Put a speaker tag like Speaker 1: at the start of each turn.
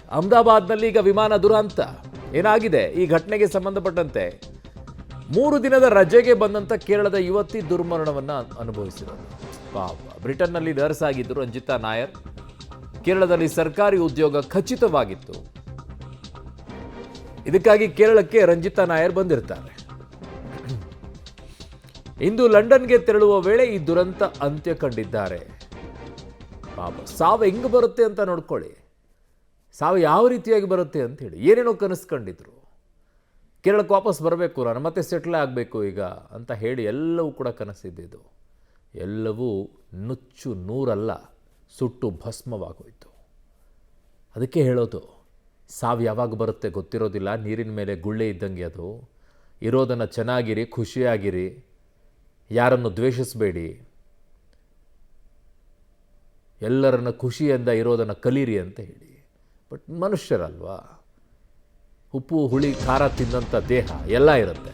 Speaker 1: ಅಹಮದಾಬಾದ್ನಲ್ಲಿ ಈಗ ವಿಮಾನ ದುರಂತ ಏನಾಗಿದೆ? ಈ ಘಟನೆಗೆ ಸಂಬಂಧಪಟ್ಟಂತೆ 3 ದಿನದ ರಜೆಗೆ ಬಂದಂತ ಕೇರಳದ ಯುವತಿ ದುರ್ಮರಣವನ್ನ ಅನುಭವಿಸಿದರು. ಪಾಪ. ಬ್ರಿಟನ್ನಲ್ಲಿ ನರ್ಸ್ ಆಗಿದ್ದು ರಂಜಿತಾ ನಾಯರ್. ಕೇರಳದಲ್ಲಿ ಸರ್ಕಾರಿ ಉದ್ಯೋಗ ಖಚಿತವಾಗಿತ್ತು. ಇದಕ್ಕಾಗಿ ಕೇರಳಕ್ಕೆ ರಂಜಿತಾ ನಾಯರ್ ಬಂದಿರ್ತಾರೆ. ಇಂದು ಲಂಡನ್ಗೆ ತೆರಳುವ ವೇಳೆ ಈ ದುರಂತ ಅಂತ್ಯ ಕಂಡಿದ್ದಾರೆ. ಪಾಪ. ಸಾವು ಹೆಂಗೆ ಬರುತ್ತೆ ಅಂತ ನೋಡ್ಕೊಳ್ಳಿ. ಸಾವು ಯಾವ ರೀತಿಯಾಗಿ ಬರುತ್ತೆ ಅಂತ ಹೇಳಿ ಏನೇನೋ ಕನಸು ಕಂಡಿದ್ರು. ಕೇರಳಕ್ಕೆ ವಾಪಸ್ ಬರಬೇಕು, ನಾನು ಮತ್ತೆ ಸೆಟ್ಲ್ ಆಗಬೇಕು ಈಗ ಅಂತ ಹೇಳಿ ಎಲ್ಲವೂ ಕೂಡ ಕನಸಿದ್ದಿದ್ದು ಎಲ್ಲವೂ ನುಚ್ಚು ನೂರಲ್ಲ, ಸುಟ್ಟು ಭಸ್ಮವಾಗೋಯ್ತು. ಅದಕ್ಕೆ ಹೇಳೋದು, ಸಾವು ಯಾವಾಗ ಬರುತ್ತೆ ಗೊತ್ತಿರೋದಿಲ್ಲ. ನೀರಿನ ಮೇಲೆ ಗುಳ್ಳೆ ಇದ್ದಂಗೆ ಅದು. ಇರೋದನ್ನು ಚೆನ್ನಾಗಿರಿ, ಖುಷಿಯಾಗಿರಿ, ಯಾರನ್ನು ದ್ವೇಷಿಸಬೇಡಿ, ಎಲ್ಲರನ್ನ ಖುಷಿಯಿಂದ ಇರೋದನ್ನು ಕಲೀರಿ ಅಂತ ಹೇಳಿ. ಬಟ್ ಮನುಷ್ಯರಲ್ವಾ, ಉಪ್ಪು ಹುಳಿ ಖಾರ ತಿಂದಂಥ ದೇಹ ಎಲ್ಲ ಇರುತ್ತೆ.